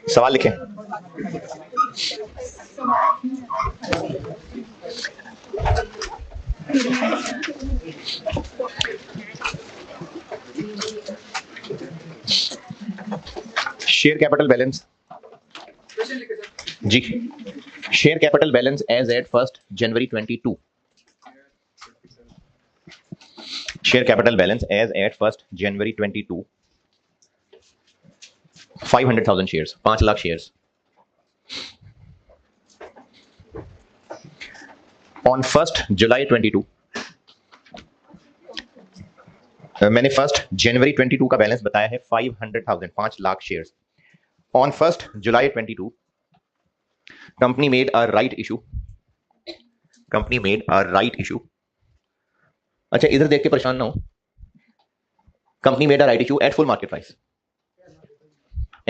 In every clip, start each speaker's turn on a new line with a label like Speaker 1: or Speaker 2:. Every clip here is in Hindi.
Speaker 1: सवाल लिखें। शेयर कैपिटल बैलेंस जी, share capital balance as at 1 January 22। Share capital balance as at 1 January 22 500,000 shares, 5 lakh shares. On 1 July 22 मैंने 1 जनवरी 22 का बैलेंस बताया है 500,000, 5 lakh shares. On 1 July 22 company made a right issue. Company made a right issue. अच्छा, इधर देख के परेशान ना हो। Company made a right issue at full market price.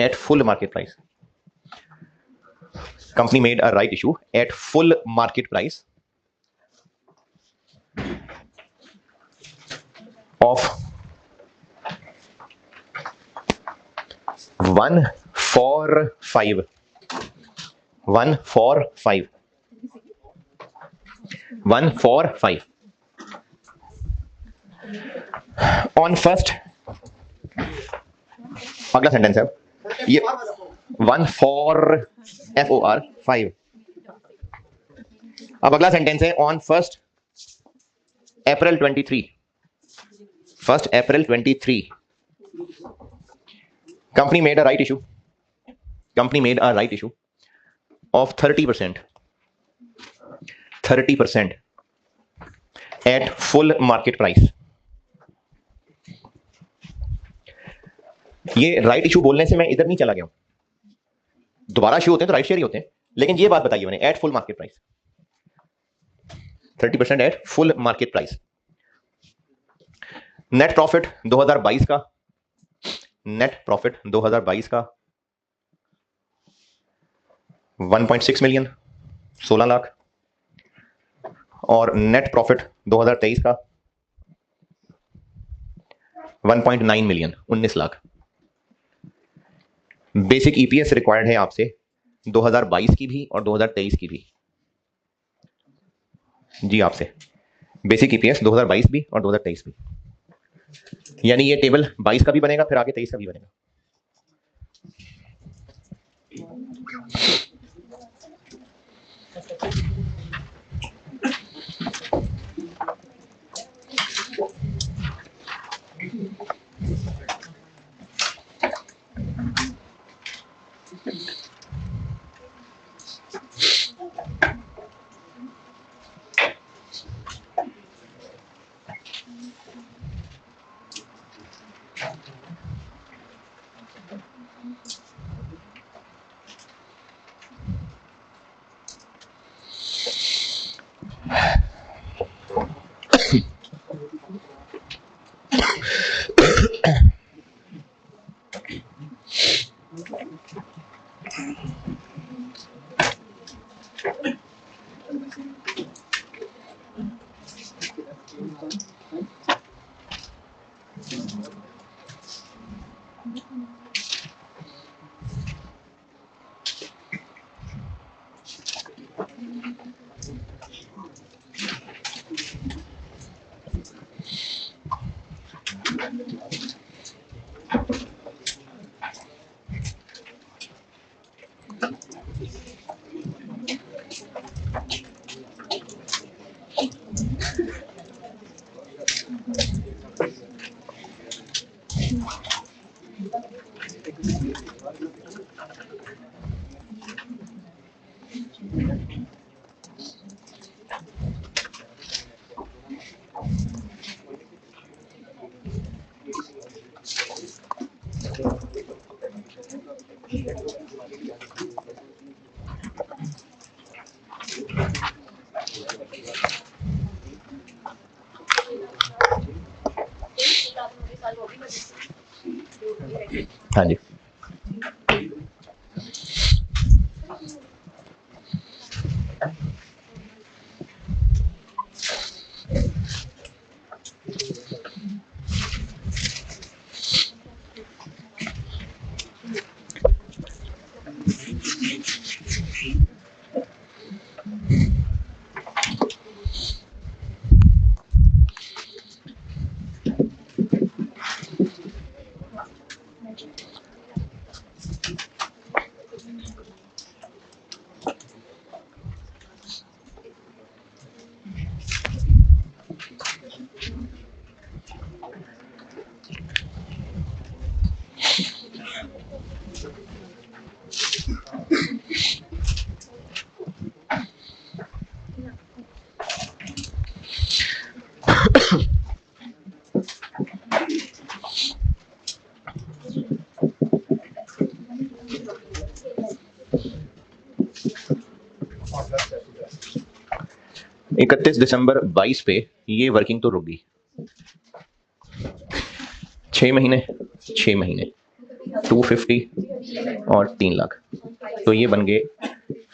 Speaker 1: At full market price. Company made a right issue at full market price of 145 on 1 अगला सेंटेंस है ये 5। अब अगला सेंटेंस है on 1 April 23। 1 April 23 company made a right issue. Company made a right issue of 30% at full market price। ये राइट इशू बोलने से मैं इधर नहीं चला गया हूं। दोबारा इशू होते हैं तो राइट शेयर ही होते हैं, लेकिन ये बात बताइए मैंने at full market price, 30% at full market price. Net profit 2022 का, नेट प्रॉफिट 2022 का 1.6 मिलियन, 16 लाख। और नेट प्रॉफिट 2023 का 1.9 million, 19 lakh. Basic EPS required है आपसे 2022 की भी और 2023 की भी। जी, आपसे बेसिक ईपीएस 2022 भी और 2023 भी। यानी ये टेबल 22 का भी बनेगा, फिर आगे 23 का भी बनेगा। हाँ जी, 31 दिसंबर 22 पे ये वर्किंग तो रुक गई। 6 महीने 6 महीने 250 और 3 लाख, तो ये बन गए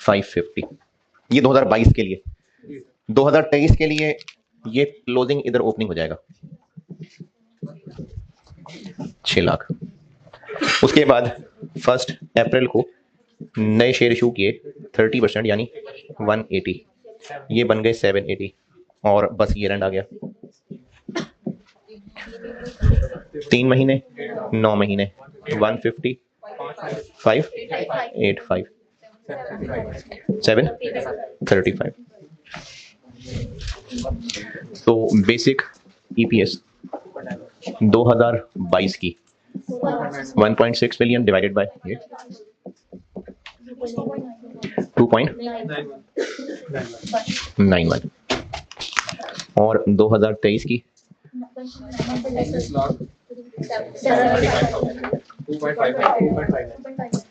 Speaker 1: 550। ये 2022 के लिए। 2023 के लिए ये क्लोजिंग इधर ओपनिंग हो जाएगा 6 लाख। उसके बाद 1 अप्रैल को नए शेयर इशू किए 30% यानी 180, ये बन गए 780 और बस ये रन आ गया। 3 महीने 9 महीने 150 585 735। तो बेसिक ईपीएस 2022 की 1.6 मिलियन डिवाइडेड बाय 2.91 और 2023 की
Speaker 2: 2.5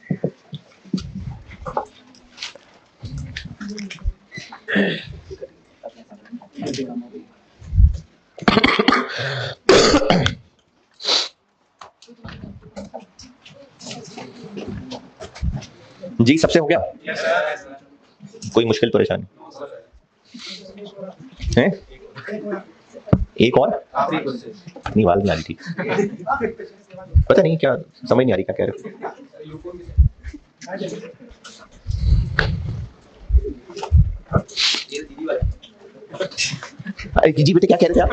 Speaker 1: जी सबसे हो गया? कोई मुश्किल परेशानी है? एक और नहीं, वाल नहीं आ रही थी, पता नहीं क्या, समझ नहीं आ रही क्या कह रहे हो। अरे जी बेटे क्या कह रहे थे आप?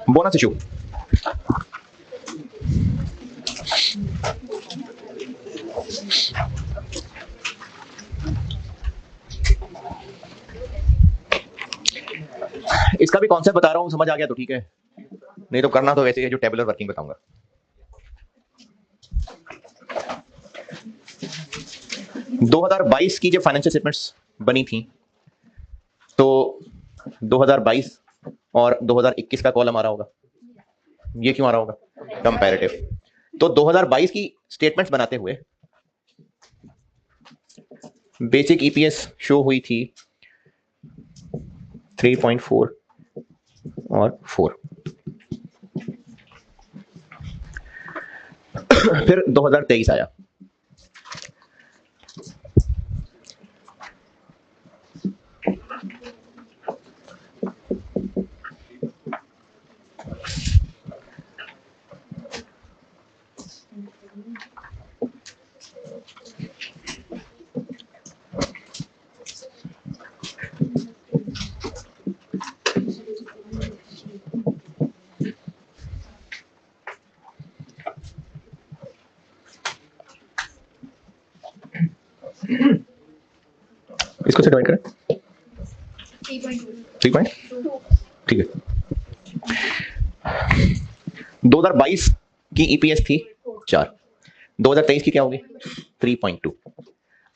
Speaker 1: बोनस इशू इसका भी कॉन्सेप्ट बता रहा हूं, समझ आ गया तो ठीक है, नहीं तो करना तो वैसे है जो टेबुलर वर्किंग बताऊंगा। 2022 की जब फाइनेंशियल स्टेटमेंट्स बनी थी तो 2022 और 2021 का कॉलम आ रहा होगा। ये क्यों आ रहा होगा? कंपैरेटिव। तो 2022 की स्टेटमेंट्स बनाते हुए बेसिक ईपीएस शो हुई थी 3.4 और 4। फिर 2023 आया, इसको से डिवाइड करें 3.2, ठीक है। 2022 की ईपीएस थी 4, 2023 की क्या होगी 3.2।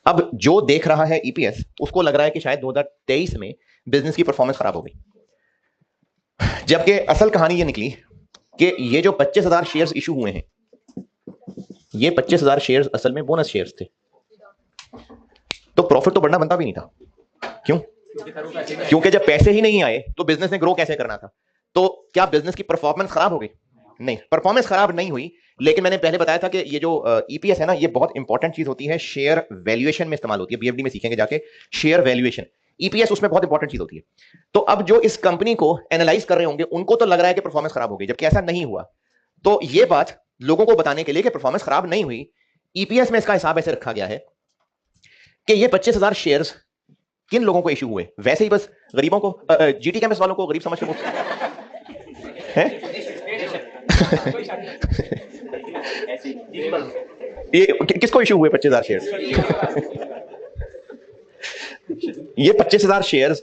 Speaker 1: अब जो देख रहा है ईपीएस उसको लग रहा है कि शायद 2023 में बिजनेस की परफॉर्मेंस खराब हो गई, जबकि असल कहानी ये निकली कि ये जो 25,000 शेयर्स इशू हुए हैं, ये 25,000 शेयर्स असल में बोनस शेयर्स थे, तो प्रॉफिट तो बढ़ना बनता भी नहीं था। क्यों? क्योंकि जब पैसे ही नहीं आए तो बिजनेस ने ग्रो कैसे करना था? तो क्या बिजनेस की परफॉर्मेंस खराब हो गई? नहीं, परफॉर्मेंस खराब नहीं हुई, लेकिन मैंने पहले बताया था कि ये जो ईपीएस है ना, ये बहुत इंपॉर्टेंट चीज होती है, शेयर वैल्यूएशन में इस्तेमाल होती है। बीएफडी में सीखेंगे जाके शेयर वैल्यूएशन, ईपीएस उसमें बहुत इंपॉर्टेंट चीज होती है। तो अब जो इस कंपनी को एनालाइज कर रहे होंगे उनको तो लग रहा है कि परफॉर्मेंस खराब हो गई, जबकि ऐसा नहीं हुआ। तो ये बात लोगों को बताने के लिए कि परफॉर्मेंस खराब नहीं हुई, ईपीएस में इसका हिसाब ऐसे रखा गया है कि ये 25,000 शेयर्स किन लोगों को इशू हुए, वैसे ही बस गरीबों को, जीटी कैंपस वालों को गरीब समझ के हैं ये किसको इशू हुए 25,000 शेयर्स? ये 25,000 शेयर्स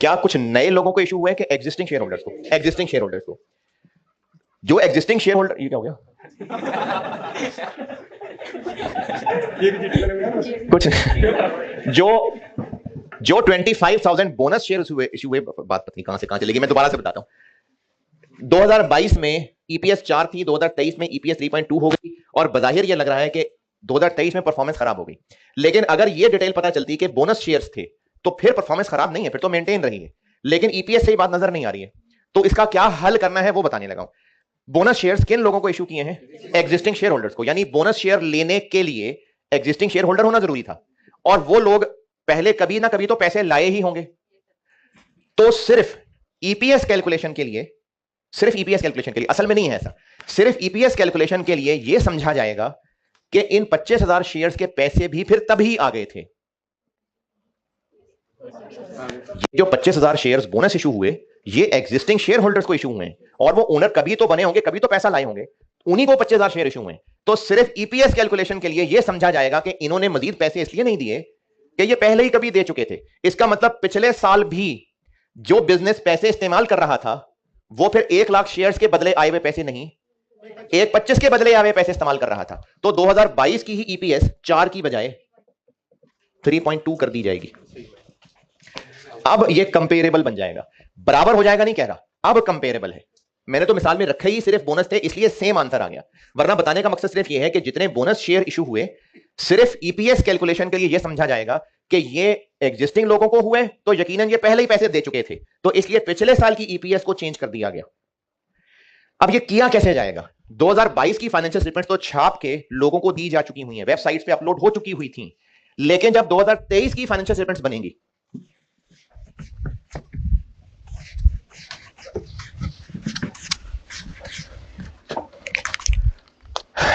Speaker 1: क्या कुछ नए लोगों को इशू हुए कि एग्जिस्टिंग शेयर होल्डर्स को? एग्जिस्टिंग शेयर होल्डर्स को। जो एग्जिस्टिंग शेयर होल्डर, ये क्या हो गया? कुछ जो 25,000 बोनस शेयर्स हुए इशू हुए, बात पता नहीं कहां से कहां चलेगी, मैं दोबारा से बताता हूं। 2022 में ईपीएस 4 थी, 2023 में ईपीएस 3.2 हो गई, और बजाहिर ये लग रहा है कि 2023 में परफॉर्मेंस खराब हो गई। लेकिन अगर ये डिटेल पता चलती कि बोनस शेयर्स थे तो फिर परफॉर्मेंस खराब नहीं है, फिर तो मेंटेन रही है। लेकिन ईपीएस से ही बात नजर नहीं आ रही है, तो इसका क्या हल करना है वो बताने लगा हूं। बोनस शेयर्स किन लोगों को इशू किए हैं? एग्जिस्टिंग शेयर होल्डर्स को। यानी बोनस शेयर लेने के लिए एग्जिस्टिंग शेयर होल्डर होना जरूरी था, और वो लोग पहले कभी ना कभी तो पैसे लाए ही होंगे। तो सिर्फ ईपीएस कैलकुलेशन के लिए, असल में नहीं है ऐसा, सिर्फ ईपीएस कैलकुलेशन के लिए यह समझा जाएगा कि इन 25,000 शेयर्स के पैसे भी फिर तभी आ गए थे। ये जो 25,000 शेयर्स बोनस इशू हुए, ये एग्जिस्टिंग शेयर होल्डर्स को इशू हुए हैं, और वो ओनर कभी तो बने होंगे, कभी तो पैसा लाए होंगे, उन्हीं को 25,000 शेयर इशू हुए। तो सिर्फ ईपीएस कैलकुलेशन के लिए यह समझा जाएगा कि इन्होंने मजीद पैसे इसलिए नहीं दिए कि ये पहले ही कभी दे चुके थे। इसका मतलब पिछले साल भी जो बिजनेस पैसे इस्तेमाल कर रहा था, वो फिर 1 लाख शेयर्स के बदले आए हुए पैसे नहीं, 1.25 के बदले आए हुए पैसे इस्तेमाल कर रहा था। तो 2022 की ही ईपीएस 4 की बजाय 3.2 कर दी जाएगी। अब ये कंपेरेबल बन जाएगा, बराबर हो जाएगा नहीं कह रहा, अब कंपेरेबल है। मैंने तो मिसाल में रखे ही सिर्फ बोनस थे, इसलिए सेम आंसर आ गया, वरना बताने का मकसद सिर्फ ये है कि जितने बोनस शेयर इशू हुए, सिर्फ ईपीएस कैलकुलेशन के लिए यह समझा जाएगा कि ये एग्जिस्टिंग लोगों को हुए, तो यकीनन ये पहले ही पैसे दे चुके थे, तो इसलिए पिछले साल की ईपीएस को चेंज कर दिया गया। अब ये किया कैसे जाएगा? 2022 की फाइनेंशियल स्टेटमेंट्स तो छाप के लोगों को दी जा चुकी हुई हैं, वेबसाइट्स पे अपलोड हो चुकी हुई थी, लेकिन जब 2023 की फाइनेंशियल स्टेटमेंट्स बनेंगी,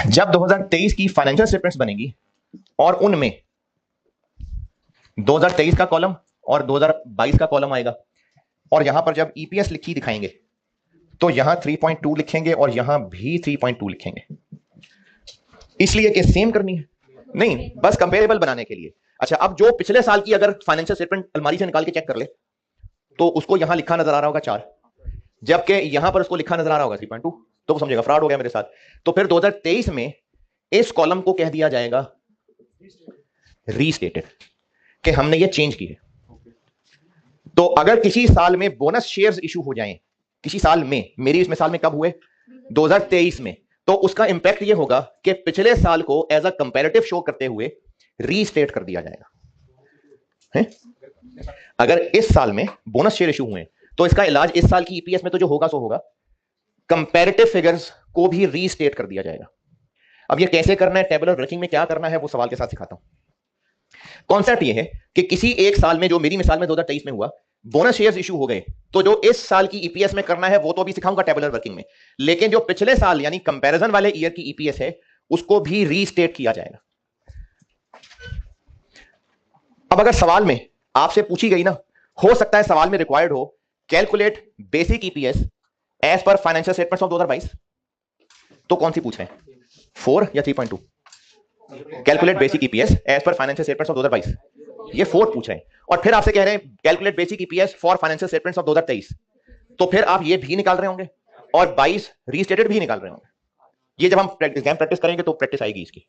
Speaker 1: जब 2023 की फाइनेंशियल स्टेटमेंट्स बनेगी और उनमें 2023 का कॉलम और 2022 का कॉलम आएगा, और यहां पर जब ईपीएस लिखी दिखाएंगे तो यहां 3.2 लिखेंगे और यहां भी 3.2 लिखेंगे, इसलिए कि सेम करनी है, नहीं बस कंपेरेबल बनाने के लिए। अच्छा, अब जो पिछले साल की अगर फाइनेंशियल स्टेटमेंट अलमारी से निकाल के चेक कर ले, तो उसको यहां लिखा नजर आ रहा होगा 4, जबकि यहां पर उसको लिखा नजर आ रहा होगा 3.2, तो वो समझेगा फ्रॉड हो गया मेरे साथ। तो फिर 2023 में इस कॉलम को कह दिया जाएगा रीस्टेटेड, कि हमने ये चेंज की है। तो अगर किसी साल में बोनस शेयर्स इशू हो जाएं, किसी साल में, मेरी इस मिसाल में कब हुए? 2023 में, तो उसका इंपैक्ट ये होगा कि पिछले साल को एज अ कंपैरेटिव शो करते हुए रीस्टेट कर दिया जाएगा है? अगर इस साल में बोनस शेयर इशू हुए तो इसका इलाज इस साल की ईपीएस में तो जो होगा सो होगा, कंपैरेटिव फिगर्स को भी रीस्टेट कर दिया जाएगा। अब ये कैसे करना है, टेबुलर वर्किंग में क्या करना है, वो सवाल के साथ सिखाता हूं। कॉन्सेप्ट ये है कि किसी एक साल में, जो मेरी मिसाल में 2023 में हुआ, बोनस शेयर्स इशू हो गए, तो जो इस साल की ईपीएस में करना है वो तो अभी सिखाऊंगा टेबुलर वर्किंग में, लेकिन जो पिछले साल यानी कंपैरिजन वाले ईयर की ईपीएस है उसको भी रीस्टेट किया जाएगा। अब अगर सवाल में आपसे पूछी गई ना, हो सकता है सवाल में रिक्वायर्ड हो calculate basic EPS as per financial statements of 2022, तो कौन सी पूछ रहे हैं, 4 या 3.2? Calculate basic EPS as per financial statements of 2022, ये 4 पूछ रहे हैं, और फिर आपसे कह रहे हैं calculate basic EPS for financial statements of 2023, तो फिर आप ये भी निकाल रहे होंगे और 22 रीस्टेटेड भी निकाल रहे होंगे। ये जब हम एग्जाम प्रैक्टिस करेंगे तो प्रैक्टिस आएगी इसकी।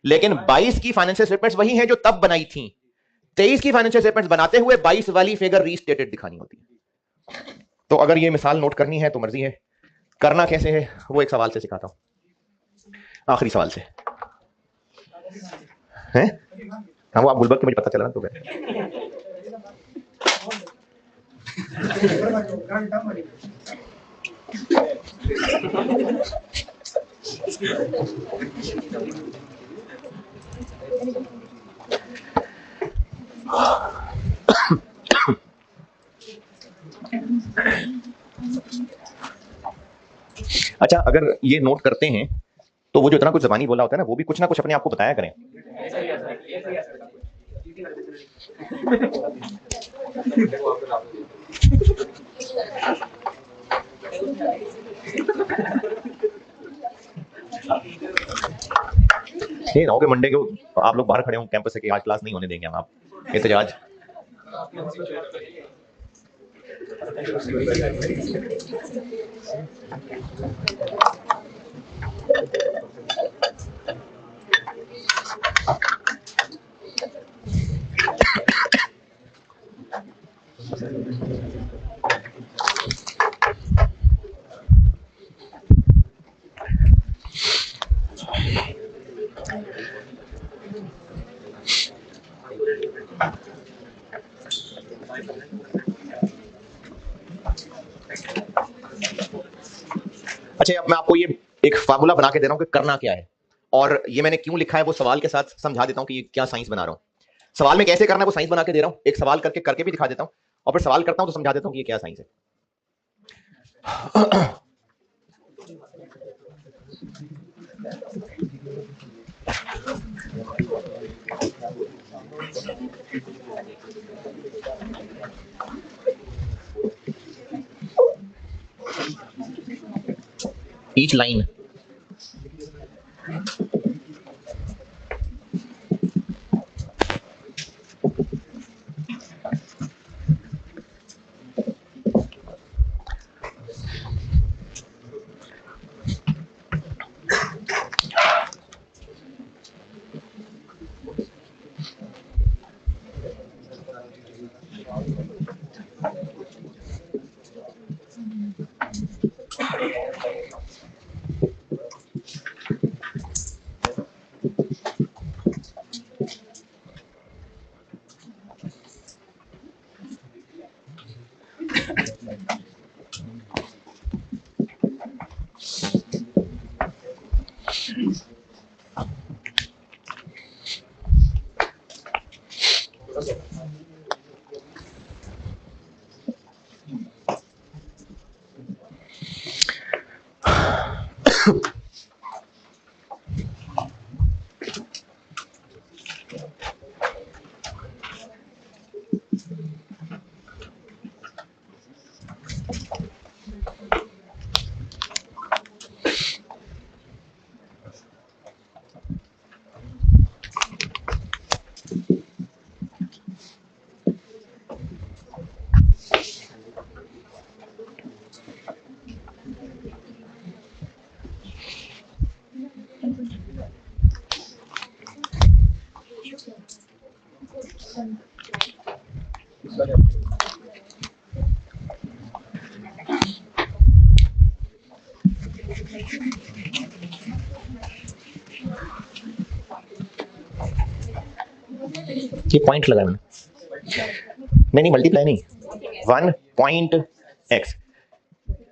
Speaker 1: लेकिन 22 की फाइनेंशियल स्टेटमेंट्स वही हैं जो तब बनाई थी, 23 की फाइनेंशियल स्टेटमेंट्स बनाते हुए 22 वाली फिगर रीस्टेटेड दिखानी होती है। तो अगर ये मिसाल नोट करनी है तो मर्जी है, करना कैसे है वो एक सवाल से सिखाता हूं, आखिरी सवाल से हैं। हाँ, वो आप बुलबक के मुझे पता चला ना, तो अच्छा, अगर ये नोट करते हैं तो वो जो इतना कुछ जबानी बोला होता है ना, वो भी कुछ ना कुछ अपने आप को बताया करें। ये ना हो कि मंडे को आप लोग बाहर खड़े हो कैंपस से कि आज क्लास नहीं होने देंगे हम, आप एहतजाज। अच्छा, अब मैं आपको ये एक फार्मूला बना के दे रहा हूं कि करना क्या है, और ये मैंने क्यों लिखा है वो सवाल के साथ समझा देता हूं कि ये क्या साइंस बना रहा हूं। सवाल में कैसे करना है वो साइंस बना के दे रहा हूं, एक सवाल करके करके भी दिखा देता हूं, और फिर सवाल करता हूं तो समझा देता हूं कि ये क्या साइंस है। Each line. ये पॉइंट लगा नहीं, मल्टीप्लाई नहीं, 1.x।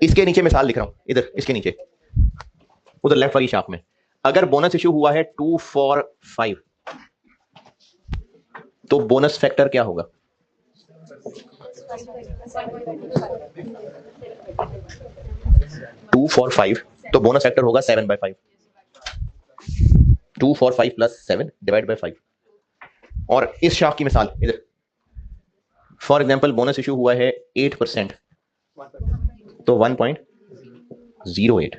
Speaker 1: इसके नीचे मिसाल लिख रहा हूं, इधर इसके नीचे, उधर लेफ्ट वाली शाप में, अगर बोनस इश्यू हुआ है 2 for 5, तो बोनस फैक्टर क्या होगा? 2 for 5, तो बोनस फैक्टर होगा 7/5। 2 for 5 + 7 / 5। और इस शाख की मिसाल इधर, फॉर एग्जाम्पल बोनस इश्यू हुआ है 8%, तो 1.08।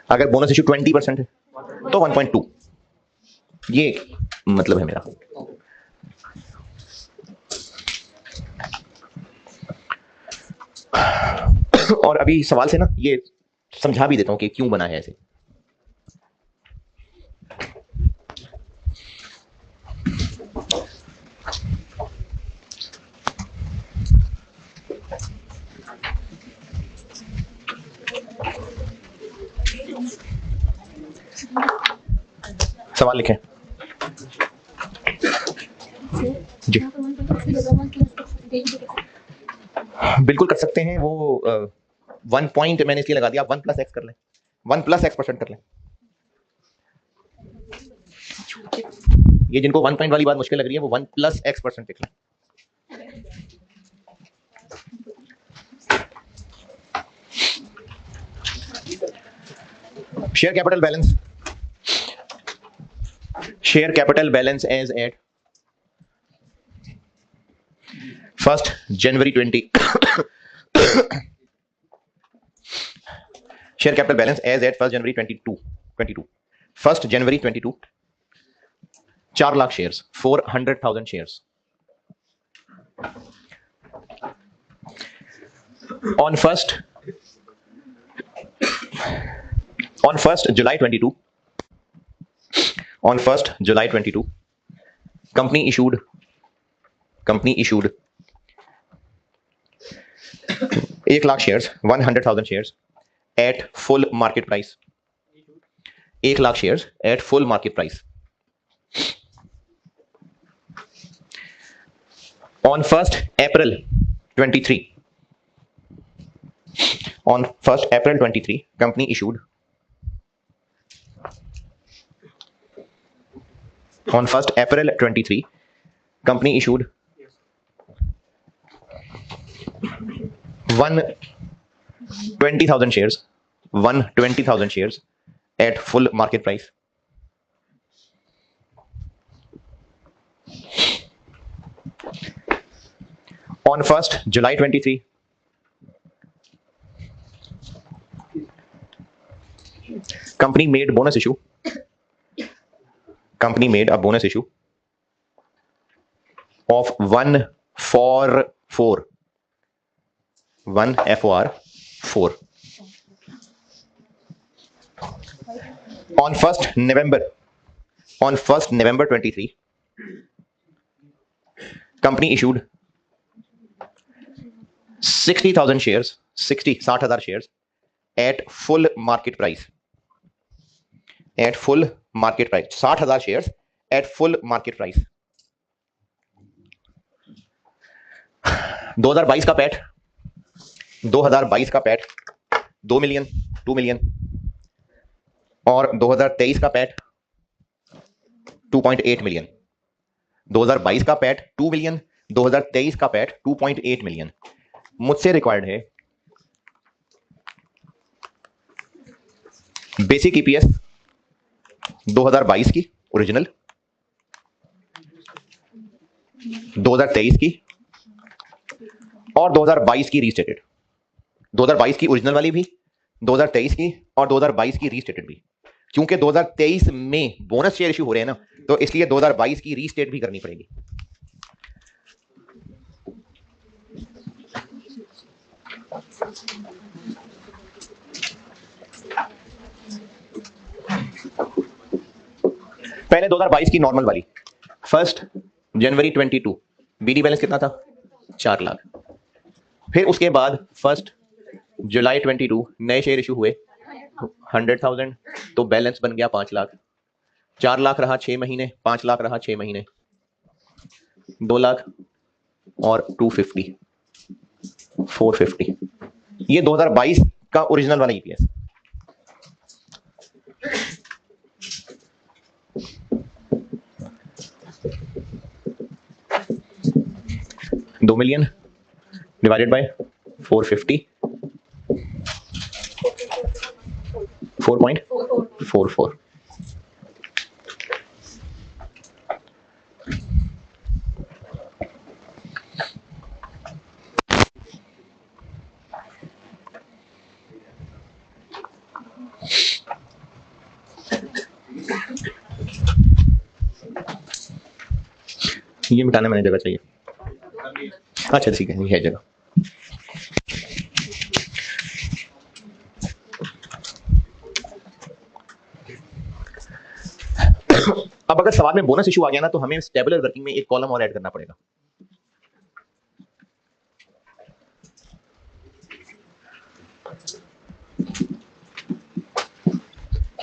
Speaker 1: अगर बोनस इश्यू 20% है तो 1.2। ये मतलब है मेरा। और अभी सवाल से ना ये समझा भी देता हूं कि क्यों बना है ऐसे। सवाल लिखें जी। बिल्कुल कर सकते हैं। वो 1 पॉइंट मैंने इसलिए लगा दिया, आप 1 + x कर लें, 1 + x% कर लें। ये जिनको 1 पॉइंट वाली बात मुश्किल लग रही है वो 1 + x% लिख लें। Share capital balance as at 1st January 20. Share capital balance as at 1st January 22. 1st January 22. 4 lakh shares, 400,000 shares. On 1st July 22. On 1st July 22, company issued 1 lakh shares, 100,000 shares at full market price. 1 lakh shares at full market price. On 1st April 23. On 1st April 23, company issued. On 1st April 23, company issued 120,000 shares. 120,000 shares at full market price. On 1st July 23, company made bonus issue. Company made a bonus issue of 1 for 4. 1 FOR 4. On 1st November 23, company issued 60,000 shares, 60,000 shares at full market price. At full market price, 60,000 shares at full market price. 2022 का पैट 2 मिलियन, 2 मिलियन और 2023 का पैट 2.8 मिलियन. 2022 का पैट 2 मिलियन, 2023 का पैट 2.8 मिलियन. मुझसे रिक्वायर्ड है बेसिक ईपीएस 2022 की ओरिजिनल, 2023 की और 2022 की रीस्टेटेड. 2022 की ओरिजिनल वाली भी, 2023 की और 2022 की रीस्टेटेड भी. क्योंकि 2023 में बोनस शेयर इश्यू हो रहे हैं ना, तो इसलिए 2022 की रीस्टेट भी करनी पड़ेगी. पहले 2022 की नॉर्मल वाली 1st जनवरी 22 बीडी बैलेंस कितना था? 4 लाख. फिर उसके बाद 1st जुलाई 22 नए शेयर इशू हुए 100,000, तो बैलेंस बन गया 5 लाख. 4 लाख रहा 6 महीने, 5 लाख रहा 6 महीने, 2 लाख और 250, 450. ये 2022 का ओरिजिनल वाला ईपीएस. $2 million divided by 450, 4.44. ये मिटाने मैंने जगह चाहिए. अच्छा ठीक है, ये है जगह. अब अगर सवाल में बोनस इशू आ गया ना, तो हमें टेबुलर वर्किंग में एक कॉलम और ऐड करना पड़ेगा.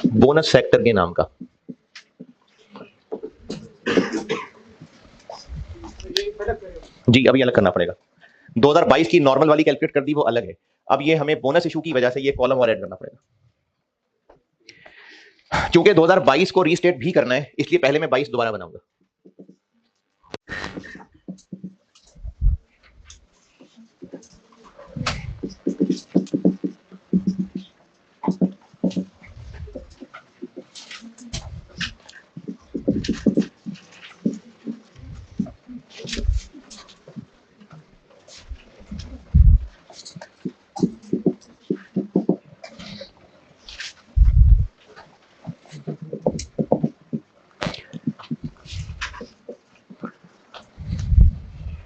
Speaker 1: बोनस सेक्टर के नाम का. जी अभी अलग करना पड़ेगा. 2022 की नॉर्मल वाली कैलकुलेट कर दी, वो अलग है. अब ये हमें बोनस इशू की वजह से ये कॉलम और ऐड करना पड़ेगा. क्योंकि 2022 को रीस्टेट भी करना है, इसलिए पहले मैं 22 दोबारा बनाऊंगा.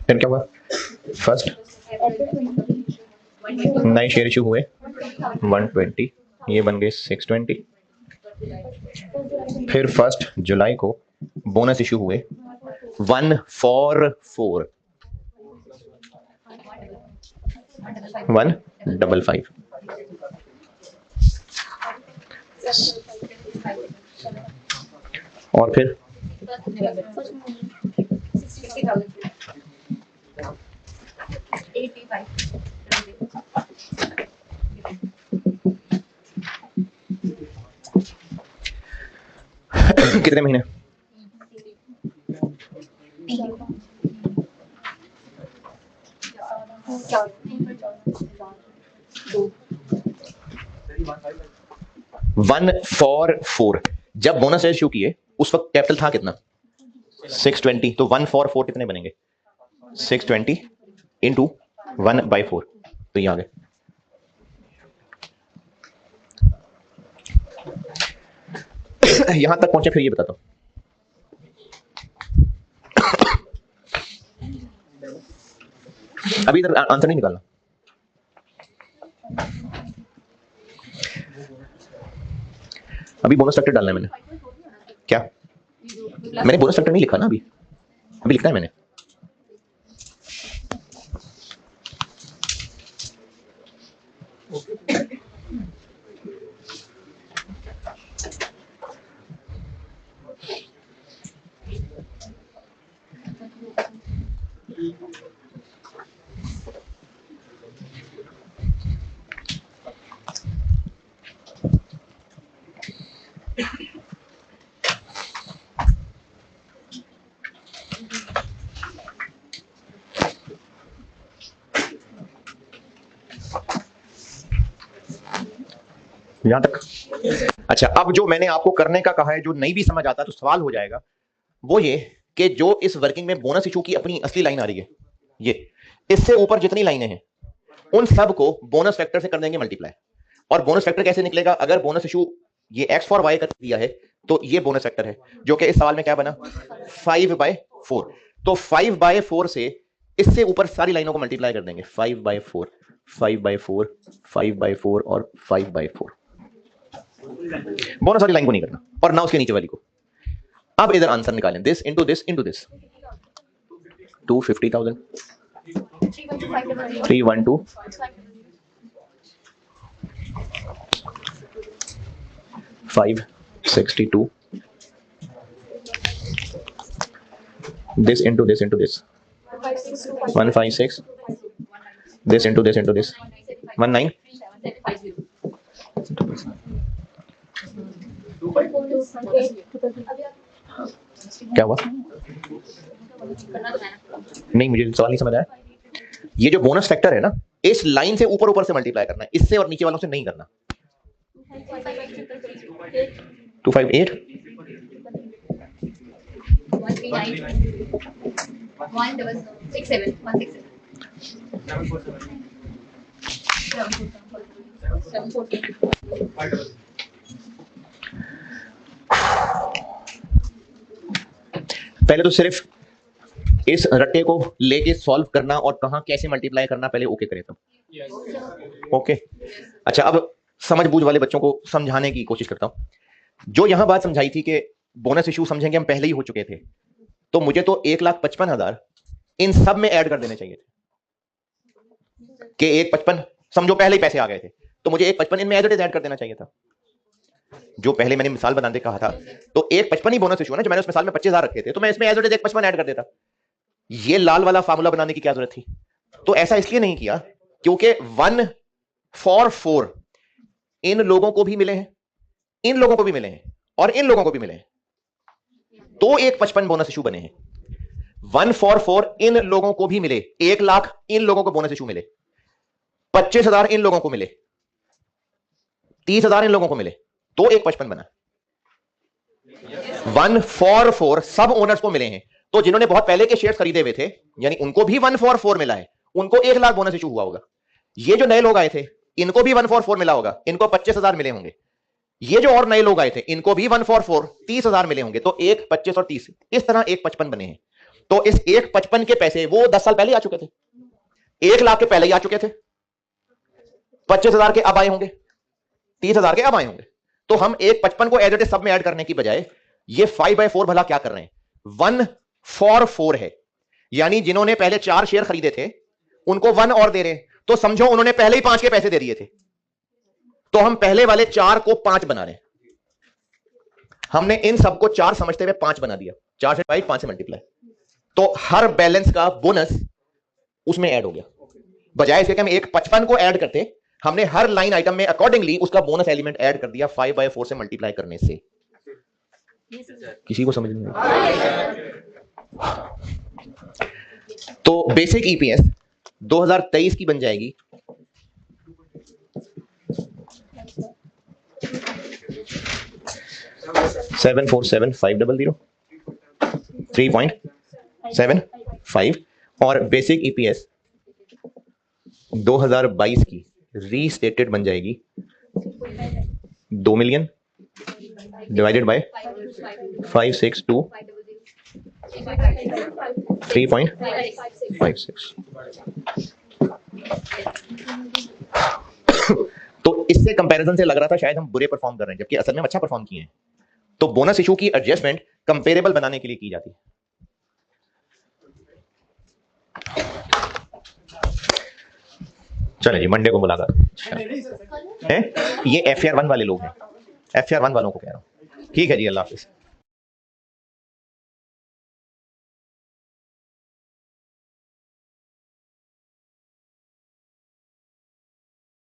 Speaker 1: फिर क्या हुआ? फर्स्ट नए शेयर इशू हुए 120, ये बन गए 620। फिर 1 जुलाई को बोनस इशू हुए 144, 155। और फिर कितने महीने? One for four. जब बोनस इश्यू किए उस वक्त कैपिटल था कितना? 620। तो 144 कितने बनेंगे? 620 इंटू 1/4। तो ये आ गए। यहां तक पहुंचे, फिर ये बताता हूं। अभी इधर आंसर नहीं निकालना। अभी बोनस फैक्टर डालना है मैंने। क्या? मैंने बोनस फैक्टर नहीं लिखा ना, अभी लिखना है मैंने। यहां तक। अच्छा, अब जो मैंने आपको करने का कहा है, जो नहीं भी समझ आता तो सवाल हो जाएगा, वो ये कि जो इस वर्किंग में बोनस इशू की अपनी असली लाइन आ रही है, ये इससे ऊपर जितनी लाइनें हैं उन सब को बोनस फैक्टर से कर देंगे मल्टीप्लाई। और बोनस फैक्टर कैसे निकलेगा? अगर बोनस इशू ये x फॉर y कर दिया है तो ये बोनस फैक्टर है, जो कि इस सवाल में क्या बना? 5/4। तो 5/4 से इससे ऊपर सारी लाइनों को मल्टीप्लाई कर देंगे। 5/4, 5/4, 5/4 और 5/4। बोनस वाली लाइन को नहीं करना और ना उसके नीचे वाली को। अब इधर आंसर निकालें। This into this into this. 250,000, 312, 562, this into this into this, 156, this into this into this, 19, क्या हुआ? नहीं, मुझे सवाल नहीं समझ आया। ये जो बोनस फैक्टर है ना, इस लाइन से ऊपर ऊपर से मल्टीप्लाई करना है, इससे और नीचे वालों से नहीं करना। 258, 139, पहले तो सिर्फ इस रट्टे को लेके सॉल्व करना और कहां कैसे मल्टीप्लाई करना पहले ओके करें तब। ओके। अच्छा, अब समझ बूझ वाले बच्चों को समझाने की कोशिश करता हूं। जो यहां बात समझाई थी कि बोनस इशू समझेंगे हम पहले ही हो चुके थे, तो मुझे तो 1,55,000 इन सब में ऐड कर देने चाहिए थे कि 1,55 समझो पहले ही पैसे आ गए थे, तो मुझे 1,55 इनमें एज इट इज ऐड कर देना चाहिए था। जो पहले मैंने मिसाल बनाते कहा था, तो 1,55 ही बोनस इशू है ना, जो मैंने उस मिसाल में 25,000 रखे थे, तो मैं इसमें एज इट इज 1,55 ऐड कर देता। ये लाल वाला फार्मूला बनाने की क्या जरूरत थी? तो ऐसा इसलिए नहीं किया क्योंकि 144 इन लोगों को भी मिले हैं, इन लोगों को भी मिले हैं और इन लोगों को भी मिले हैं, तो 1,55 बोनस इशू बने हैं। 144 इन लोगों को भी मिले, 1 लाख इन लोगों को बोनस इशू मिले, 25,000 इन लोगों को मिले, 30,000 इन लोगों को मिले, तो 1,55 बना। 144 सब ओनर्स को मिले हैं, तो जिन्होंने बहुत पहले के शेयर्स खरीदे हुए थे, यानी उनको भी 144 मिला है, उनको 1 लाख बोनस इशू हुआ होगा। ये जो नए लोग आए थे, इनको भी 144 मिला होगा, इनको 25,000 मिले होंगे। ये जो और नए लोग आए थे, इनको भी 144 30,000 मिले होंगे, तो 1, 25 और 30, इस तरह 1,55 बने हैं। तो इस 1,55 के पैसे वो 10 साल पहले आ चुके थे, 1 लाख के पहले ही आ चुके थे, 25,000 के अब आए होंगे, 30,000 के अब आए होंगे। तो हम 1,55 को एज इट इज सब में ऐड करने की बजाय ये 5/4 भला क्या कर रहे हैं, 1 for 4 है, यानी जिन्होंने पहले 4 शेयर खरीदे थे उनको 1 और दे रहे हैं, तो समझो उन्होंने पहले ही 5 के पैसे दे दिए थे, तो हम पहले वाले 4 को 5 बना रहे हैं। हमने इन सबको 4 समझते हुए 5 बना दिया, 4 से 5 से मल्टीप्लाई, तो हर बैलेंस का बोनस उसमें ऐड हो गया। बजाय इसके कि हम 1,55 को ऐड करते, हमने हर लाइन आइटम में अकॉर्डिंगली उसका बोनस एलिमेंट ऐड कर दिया 5/4 से मल्टीप्लाई करने से। किसी को समझ नहीं आई? तो बेसिक ईपीएस 2023 की बन जाएगी 747,500 3.75 और बेसिक ईपीएस 2022 की रीस्टेटेड बन जाएगी 2 मिलियन डिवाइडेड बाय 562 3.56। तो इससे कंपैरिजन से लग रहा था शायद हम बुरे परफॉर्म कर रहे हैं, जबकि असल में हम अच्छा परफॉर्म किए हैं। तो बोनस इशू की एडजस्टमेंट कंपेरेबल बनाने के लिए की जाती है। चले जी, मंडे को मुलाकात है। ये FR1 वाले लोग हैं, FR1 वालों को कह रहा हूं। ठीक है जी, अल्लाह हाफिज।